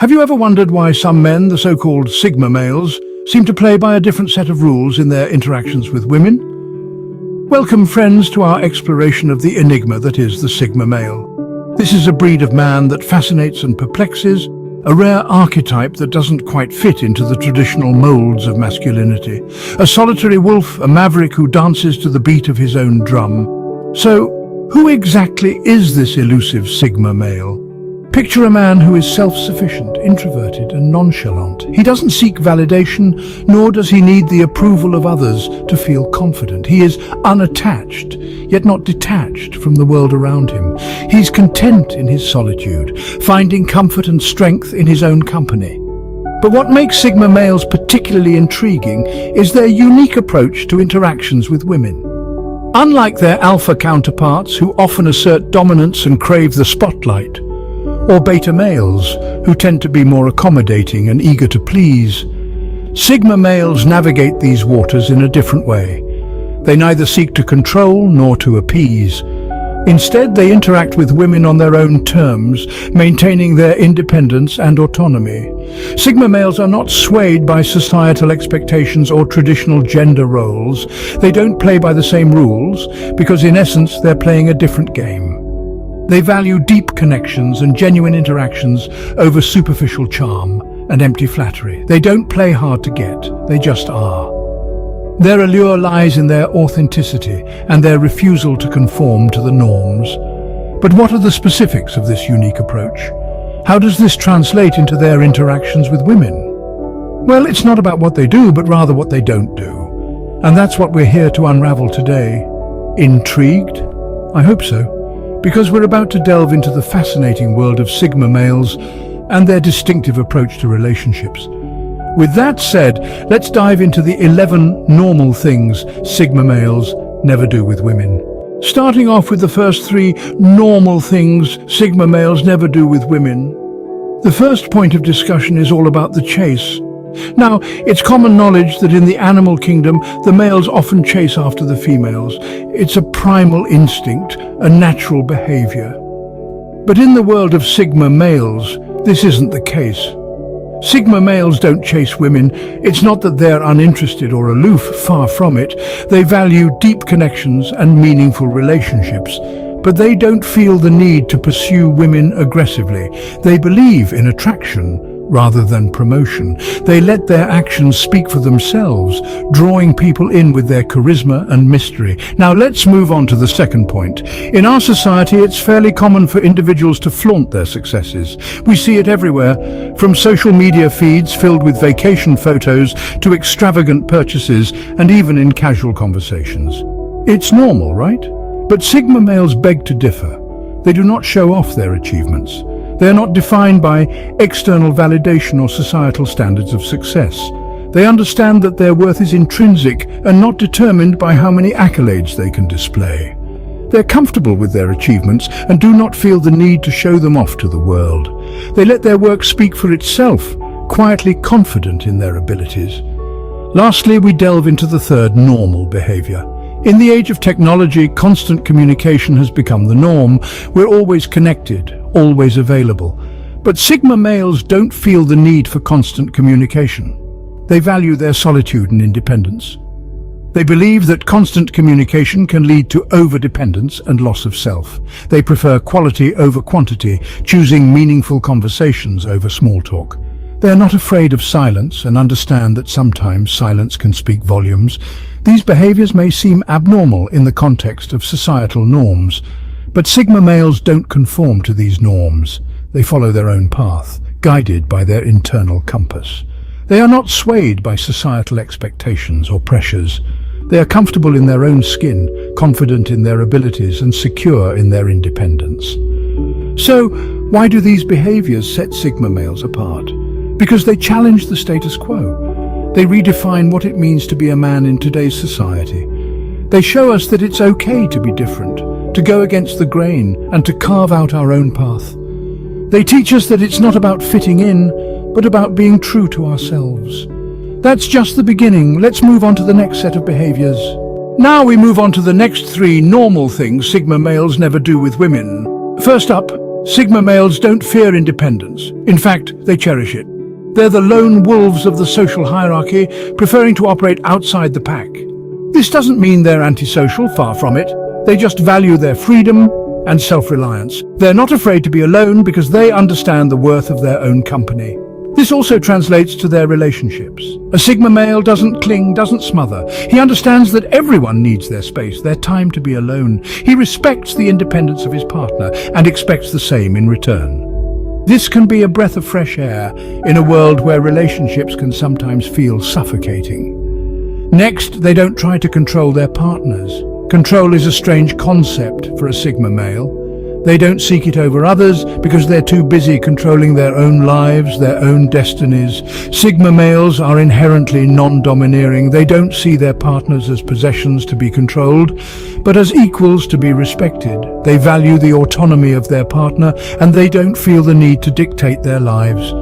Have you ever wondered why some men, the so-called Sigma males, seem to play by a different set of rules in their interactions with women? Welcome, friends, to our exploration of the enigma that is the Sigma male. This is a breed of man that fascinates and perplexes, a rare archetype that doesn't quite fit into the traditional molds of masculinity. A solitary wolf, a maverick who dances to the beat of his own drum. So, who exactly is this elusive Sigma male? Picture a man who is self-sufficient, introverted and nonchalant. He doesn't seek validation, nor does he need the approval of others to feel confident. He is unattached, yet not detached from the world around him. He's content in his solitude, finding comfort and strength in his own company. But what makes Sigma males particularly intriguing is their unique approach to interactions with women. Unlike their alpha counterparts, who often assert dominance and crave the spotlight, or beta males, who tend to be more accommodating and eager to please, Sigma males navigate these waters in a different way. They neither seek to control nor to appease. Instead, they interact with women on their own terms, maintaining their independence and autonomy. Sigma males are not swayed by societal expectations or traditional gender roles. They don't play by the same rules, because in essence, they're playing a different game. They value deep connections and genuine interactions over superficial charm and empty flattery. They don't play hard to get, they just are. Their allure lies in their authenticity and their refusal to conform to the norms. But what are the specifics of this unique approach? How does this translate into their interactions with women? Well, it's not about what they do, but rather what they don't do. And that's what we're here to unravel today. Intrigued? I hope so. Because we're about to delve into the fascinating world of Sigma males and their distinctive approach to relationships. With that said, let's dive into the 11 normal things Sigma males never do with women. Starting off with the first 3 normal things Sigma males never do with women. The first point of discussion is all about the chase. Now, it's common knowledge that in the animal kingdom, the males often chase after the females. It's a primal instinct, a natural behavior. But in the world of Sigma males, this isn't the case. Sigma males don't chase women. It's not that they're uninterested or aloof, far from it. They value deep connections and meaningful relationships. But they don't feel the need to pursue women aggressively. They believe in attraction rather than promotion. They let their actions speak for themselves, drawing people in with their charisma and mystery. Now let's move on to the second point. In our society, it's fairly common for individuals to flaunt their successes. We see it everywhere, from social media feeds filled with vacation photos to extravagant purchases, and even in casual conversations. It's normal, right? But Sigma males beg to differ. They do not show off their achievements. They are not defined by external validation or societal standards of success. They understand that their worth is intrinsic and not determined by how many accolades they can display. They're comfortable with their achievements and do not feel the need to show them off to the world. They let their work speak for itself, quietly confident in their abilities. Lastly, we delve into the third normal behavior. In the age of technology, constant communication has become the norm. We're always connected, always available. But Sigma males don't feel the need for constant communication. They value their solitude and independence. They believe that constant communication can lead to overdependence and loss of self. They prefer quality over quantity, choosing meaningful conversations over small talk. They are not afraid of silence and understand that sometimes silence can speak volumes. These behaviors may seem abnormal in the context of societal norms, but Sigma males don't conform to these norms. They follow their own path, guided by their internal compass. They are not swayed by societal expectations or pressures. They are comfortable in their own skin, confident in their abilities, and secure in their independence. So, why do these behaviors set Sigma males apart? Because they challenge the status quo. They redefine what it means to be a man in today's society. They show us that it's okay to be different, to go against the grain, and to carve out our own path. They teach us that it's not about fitting in, but about being true to ourselves. That's just the beginning. Let's move on to the next set of behaviors. Now we move on to the next 3 normal things Sigma males never do with women. First up, Sigma males don't fear independence. In fact, they cherish it. They're the lone wolves of the social hierarchy, preferring to operate outside the pack. This doesn't mean they're antisocial, far from it. They just value their freedom and self-reliance. They're not afraid to be alone because they understand the worth of their own company. This also translates to their relationships. A Sigma male doesn't cling, doesn't smother. He understands that everyone needs their space, their time to be alone. He respects the independence of his partner and expects the same in return. This can be a breath of fresh air in a world where relationships can sometimes feel suffocating. Next, they don't try to control their partners. Control is a strange concept for a Sigma male. They don't seek it over others because they're too busy controlling their own lives, their own destinies. Sigma males are inherently non-domineering. They don't see their partners as possessions to be controlled, but as equals to be respected. They value the autonomy of their partner, and they don't feel the need to dictate their lives.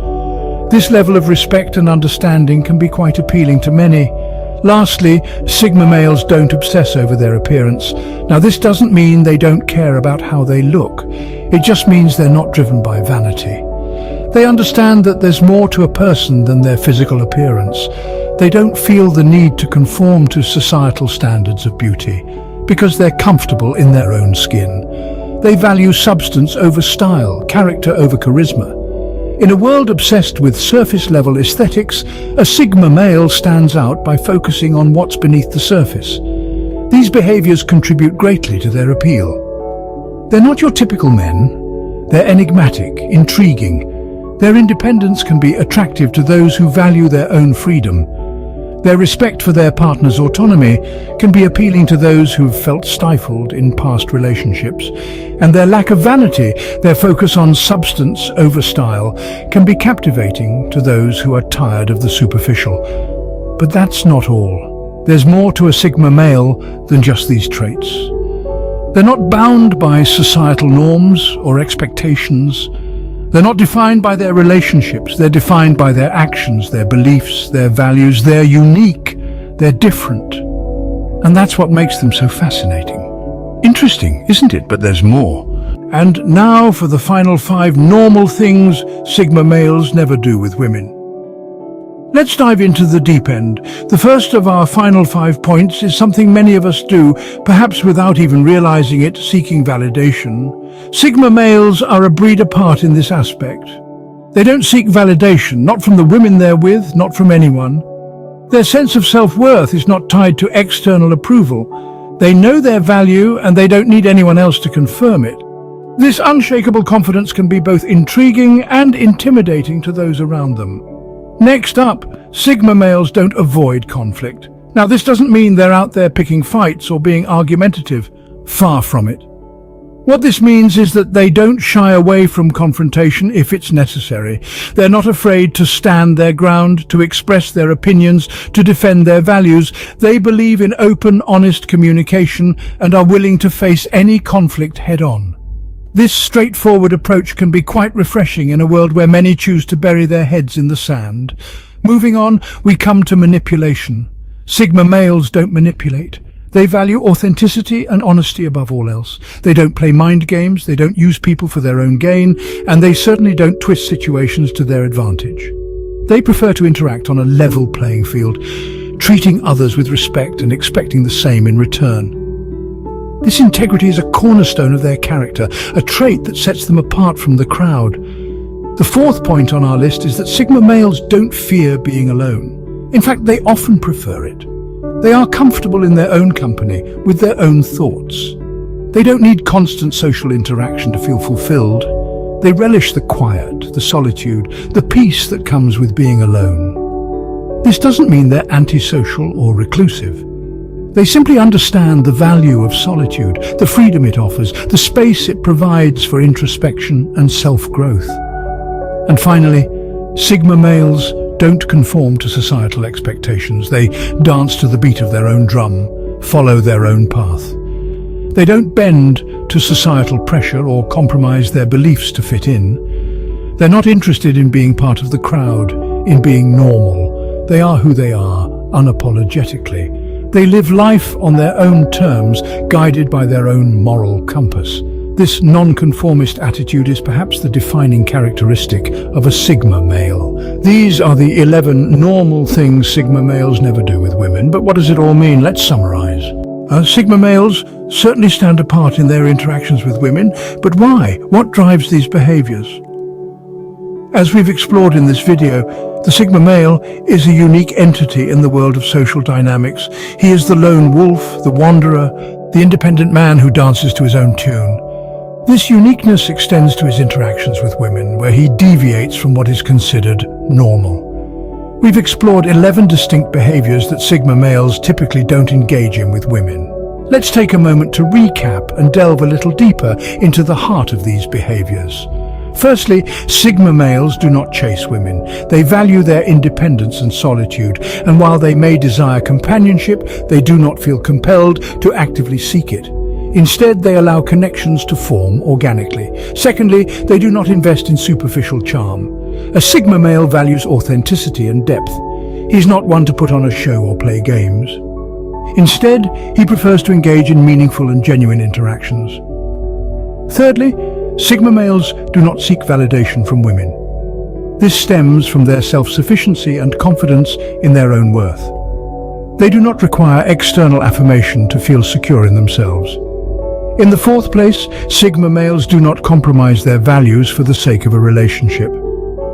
This level of respect and understanding can be quite appealing to many. Lastly, Sigma males don't obsess over their appearance. Now, this doesn't mean they don't care about how they look. It just means they're not driven by vanity. They understand that there's more to a person than their physical appearance. They don't feel the need to conform to societal standards of beauty because they're comfortable in their own skin. They value substance over style, character over charisma. In a world obsessed with surface-level aesthetics, a Sigma male stands out by focusing on what's beneath the surface. These behaviors contribute greatly to their appeal. They're not your typical men. They're enigmatic, intriguing. Their independence can be attractive to those who value their own freedom. Their respect for their partner's autonomy can be appealing to those who've felt stifled in past relationships. And their lack of vanity, their focus on substance over style, can be captivating to those who are tired of the superficial. But that's not all. There's more to a Sigma male than just these traits. They're not bound by societal norms or expectations. They're not defined by their relationships. They're defined by their actions, their beliefs, their values. They're unique. They're different. And that's what makes them so fascinating. Interesting, isn't it? But there's more. And now for the final 5 normal things Sigma males never do with women. Let's dive into the deep end. The first of our final 5 points is something many of us do, perhaps without even realizing it, seeking validation. Sigma males are a breed apart in this aspect. They don't seek validation, not from the women they're with, not from anyone. Their sense of self-worth is not tied to external approval. They know their value and they don't need anyone else to confirm it. This unshakable confidence can be both intriguing and intimidating to those around them. Next up, Sigma males don't avoid conflict. Now, this doesn't mean they're out there picking fights or being argumentative. Far from it. What this means is that they don't shy away from confrontation if it's necessary. They're not afraid to stand their ground, to express their opinions, to defend their values. They believe in open, honest communication and are willing to face any conflict head-on. This straightforward approach can be quite refreshing in a world where many choose to bury their heads in the sand. Moving on, we come to manipulation. Sigma males don't manipulate. They value authenticity and honesty above all else. They don't play mind games, they don't use people for their own gain, and they certainly don't twist situations to their advantage. They prefer to interact on a level playing field, treating others with respect and expecting the same in return. This integrity is a cornerstone of their character, a trait that sets them apart from the crowd. The fourth point on our list is that Sigma males don't fear being alone. In fact, they often prefer it. They are comfortable in their own company, with their own thoughts. They don't need constant social interaction to feel fulfilled. They relish the quiet, the solitude, the peace that comes with being alone. This doesn't mean they're antisocial or reclusive. They simply understand the value of solitude, the freedom it offers, the space it provides for introspection and self-growth. And finally, Sigma males don't conform to societal expectations. They dance to the beat of their own drum, follow their own path. They don't bend to societal pressure or compromise their beliefs to fit in. They're not interested in being part of the crowd, in being normal. They are who they are, unapologetically. They live life on their own terms, guided by their own moral compass. This nonconformist attitude is perhaps the defining characteristic of a Sigma male. These are the 11 normal things Sigma males never do with women, but what does it all mean? Let's summarize. Sigma males certainly stand apart in their interactions with women, but why? What drives these behaviors? As we've explored in this video, the Sigma male is a unique entity in the world of social dynamics. He is the lone wolf, the wanderer, the independent man who dances to his own tune. This uniqueness extends to his interactions with women, where he deviates from what is considered normal. We've explored 11 distinct behaviors that Sigma males typically don't engage in with women. Let's take a moment to recap and delve a little deeper into the heart of these behaviors. Firstly, Sigma males do not chase women. They value their independence and solitude, and while they may desire companionship, they do not feel compelled to actively seek it. Instead, they allow connections to form organically. Secondly, they do not invest in superficial charm. A Sigma male values authenticity and depth. He's not one to put on a show or play games. Instead, he prefers to engage in meaningful and genuine interactions. Thirdly, Sigma males do not seek validation from women. This stems from their self-sufficiency and confidence in their own worth. They do not require external affirmation to feel secure in themselves. In the fourth place, Sigma males do not compromise their values for the sake of a relationship.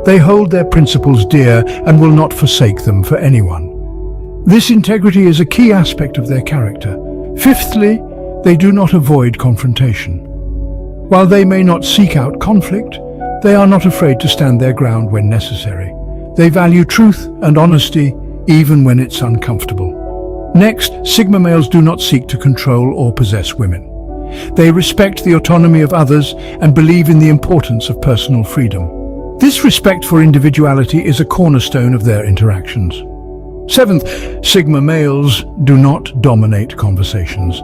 They hold their principles dear and will not forsake them for anyone. This integrity is a key aspect of their character. Fifthly, they do not avoid confrontation. While they may not seek out conflict, they are not afraid to stand their ground when necessary. They value truth and honesty even when it's uncomfortable. Next, Sigma males do not seek to control or possess women. They respect the autonomy of others and believe in the importance of personal freedom. This respect for individuality is a cornerstone of their interactions. Seventh, Sigma males do not dominate conversations.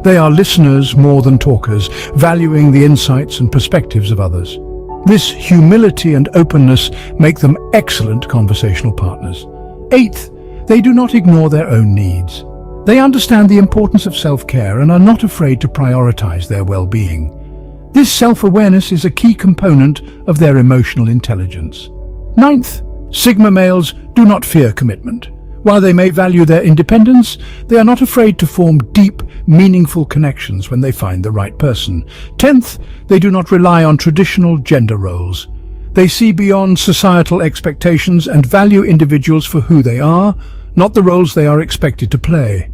They are listeners more than talkers, valuing the insights and perspectives of others. This humility and openness make them excellent conversational partners. Eighth, they do not ignore their own needs. They understand the importance of self-care and are not afraid to prioritize their well-being. This self-awareness is a key component of their emotional intelligence. Ninth, Sigma males do not fear commitment. While they may value their independence, they are not afraid to form deep, meaningful connections when they find the right person. Tenth, they do not rely on traditional gender roles. They see beyond societal expectations and value individuals for who they are, not the roles they are expected to play.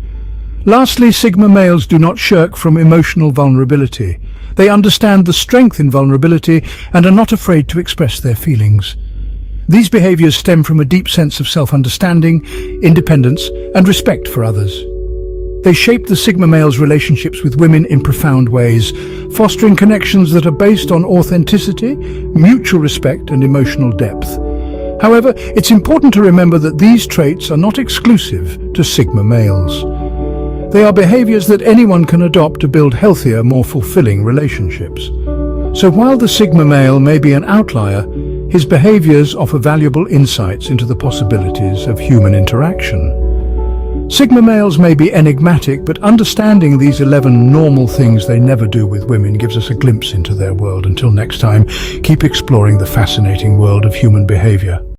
Lastly, Sigma males do not shirk from emotional vulnerability. They understand the strength in vulnerability and are not afraid to express their feelings. These behaviors stem from a deep sense of self-understanding, independence, and respect for others. They shape the Sigma male's relationships with women in profound ways, fostering connections that are based on authenticity, mutual respect, and emotional depth. However, it's important to remember that these traits are not exclusive to Sigma males. They are behaviors that anyone can adopt to build healthier, more fulfilling relationships. So while the Sigma male may be an outlier, his behaviors offer valuable insights into the possibilities of human interaction. Sigma males may be enigmatic, but understanding these 11 normal things they never do with women gives us a glimpse into their world. Until next time, keep exploring the fascinating world of human behavior.